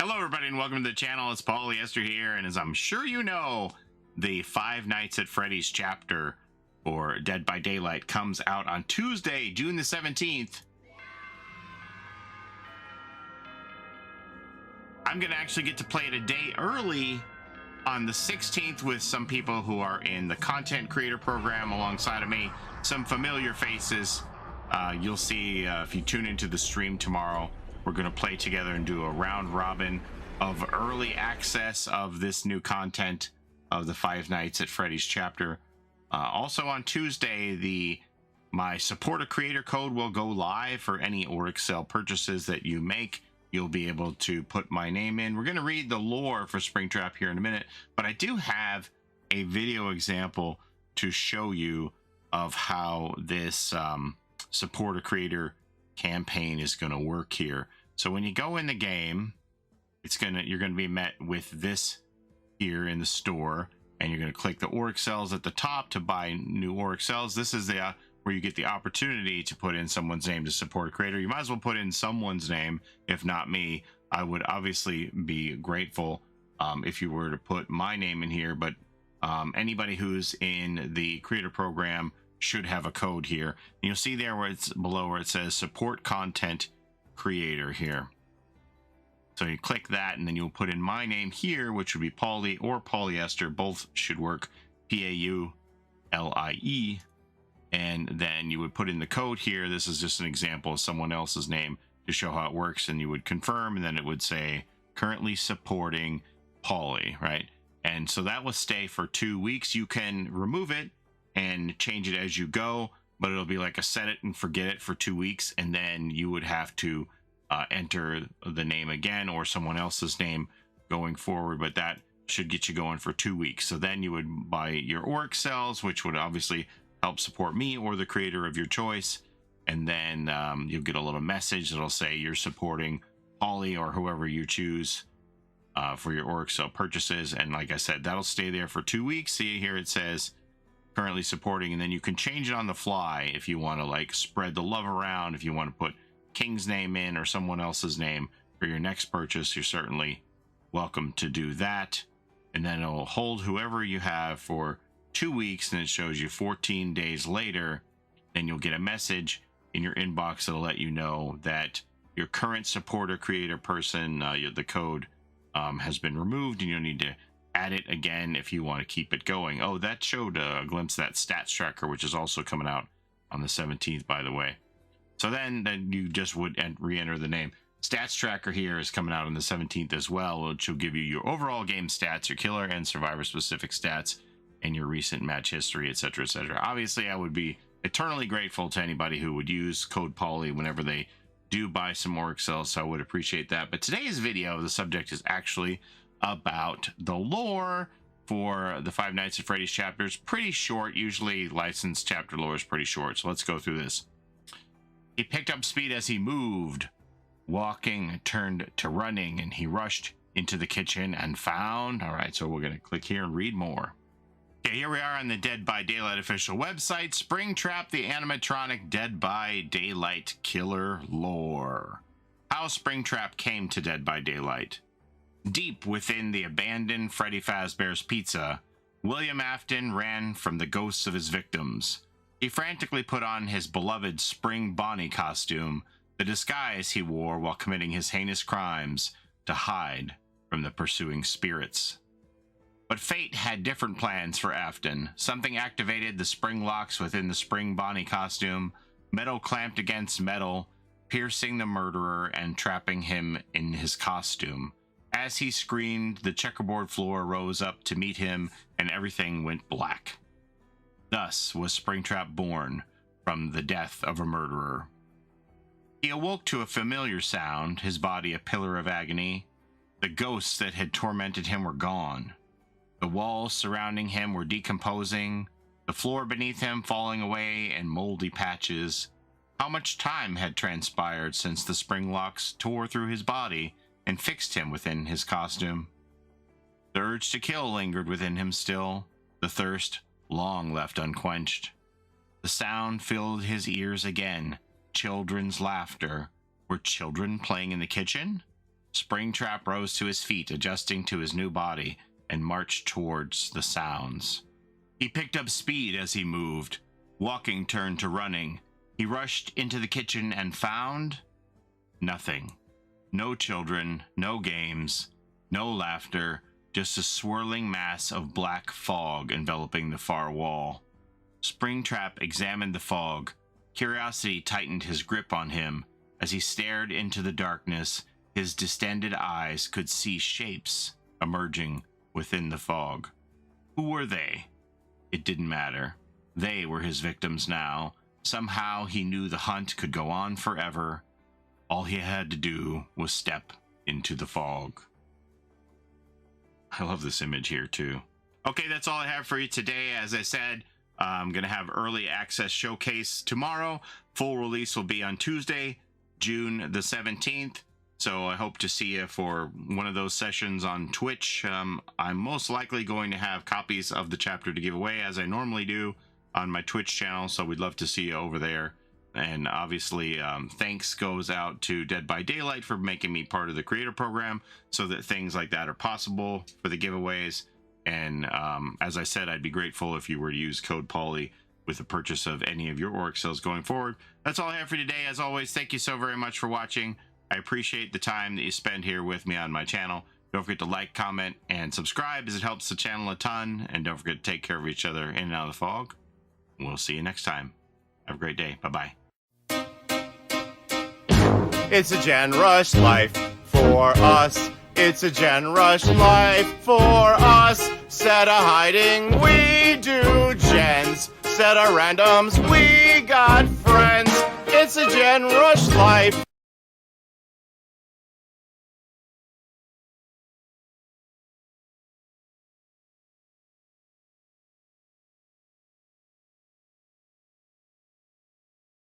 Hello everybody and welcome to the channel. It's Paulie Esther here, and as I'm sure you know, the Five Nights at Freddy's chapter for Dead by Daylight comes out on Tuesday, June the 17th. I'm gonna actually get to play it a day early on the 16th with some people who are in the Content Creator Program alongside of me, some familiar faces. You'll see if you tune into the stream tomorrow. We're going to play together and do a round robin of early access of this new content of the Five Nights at Freddy's chapter. Also on Tuesday, my support a creator code will go live for any Orixel purchases that you make. You'll be able to put my name in. We're going to read the lore for Springtrap here in a minute, but I do have a video example to show you of how this support a creator campaign is going to work here. So when you go in the game, you're going to be met with this here in the store, and you're going to click the Orixels at the top to buy new Orixels. This is the where you get the opportunity to put in someone's name to support a creator. You might as well put in someone's name, if not me. I would obviously be grateful if you were to put my name in here, but anybody who's in the creator program should have a code here. And you'll see there where it's below where it says support content creator here. So you click that and then you'll put in my name here, which would be Paulie or Paulie Esther. Both should work, Paulie, and then you would put in the code here. This is just an example of someone else's name to show how it works, and you would confirm, and then it would say currently supporting Paulie, right? And so that will stay for 2 weeks. You can remove it and change it as you go, but it'll be like a set it and forget it for 2 weeks, and then you would have to enter the name again or someone else's name going forward, but that should get you going for 2 weeks. So then you would buy your Orixels, which would obviously help support me or the creator of your choice, and then you'll get a little message that'll say you're supporting Paulie or whoever you choose for your Orixel purchases. And like I said, that'll stay there for 2 weeks. See here it says currently supporting, and then you can change it on the fly if you want to like spread the love around. If you want to put King's name in or someone else's name for your next purchase, you're certainly welcome to do that. And then it'll hold whoever you have for 2 weeks, and it shows you 14 days later, then you'll get a message in your inbox that'll let you know that your current supporter creator person, the code has been removed, and you'll need to add it again if you want to keep it going. Oh, that showed a glimpse of that stats tracker, which is also coming out on the 17th, by the way. So then you just would re-enter the name. Stats tracker here is coming out on the 17th as well, which will give you your overall game stats, your killer and survivor specific stats, and your recent match history, etc., etc. Obviously, I would be eternally grateful to anybody who would use code Paulie whenever they do buy some Orixels, so I would appreciate that. But today's video, the subject is actually about the lore for the Five Nights at Freddy's chapters. Pretty short. Usually licensed chapter lore is pretty short, so let's go through this. He picked up speed as he moved. Walking turned to running, and he rushed into the kitchen and found... All right, so we're going to click here and read more. Okay, here we are on the Dead by Daylight official website. Springtrap, the animatronic Dead by Daylight killer lore. How Springtrap came to Dead by Daylight. Deep within the abandoned Freddy Fazbear's Pizza, William Afton ran from the ghosts of his victims. He frantically put on his beloved Spring Bonnie costume, the disguise he wore while committing his heinous crimes, to hide from the pursuing spirits. But fate had different plans for Afton. Something activated the spring locks within the Spring Bonnie costume. Metal clamped against metal, piercing the murderer and trapping him in his costume. As he screamed, the checkerboard floor rose up to meet him, and everything went black. Thus was Springtrap born from the death of a murderer. He awoke to a familiar sound, his body a pillar of agony. The ghosts that had tormented him were gone. The walls surrounding him were decomposing, the floor beneath him falling away in moldy patches. How much time had transpired since the spring locks tore through his body and fixed him within his costume? The urge to kill lingered within him still, the thirst long left unquenched. The sound filled his ears again, children's laughter. Were children playing in the kitchen? Springtrap rose to his feet, adjusting to his new body, and marched towards the sounds. He picked up speed as he moved. Walking turned to running. He rushed into the kitchen and found nothing. No children, no games, no laughter, just a swirling mass of black fog enveloping the far wall. Springtrap examined the fog. Curiosity tightened his grip on him. As he stared into the darkness, his distended eyes could see shapes emerging within the fog. Who were they? It didn't matter. They were his victims now. Somehow he knew the hunt could go on forever. All he had to do was step into the fog. I love this image here too. Okay, that's all I have for you today. As I said, I'm going to have early access showcase tomorrow. Full release will be on Tuesday, June the 17th. So I hope to see you for one of those sessions on Twitch. I'm most likely going to have copies of the chapter to give away, as I normally do on my Twitch channel. So we'd love to see you over there. And obviously, thanks goes out to Dead by Daylight for making me part of the creator program so that things like that are possible for the giveaways. And as I said, I'd be grateful if you were to use code Paulie with the purchase of any of your orc sales going forward. That's all I have for today. As always, thank you so very much for watching. I appreciate the time that you spend here with me on my channel. Don't forget to like, comment, and subscribe, as it helps the channel a ton. And don't forget to take care of each other in and out of the fog. We'll see you next time. Have a great day. Bye-bye. It's a Gen Rush life for us. It's a Gen Rush life for us. Set a hiding, we do gens. Set a randoms, we got friends. It's a Gen Rush life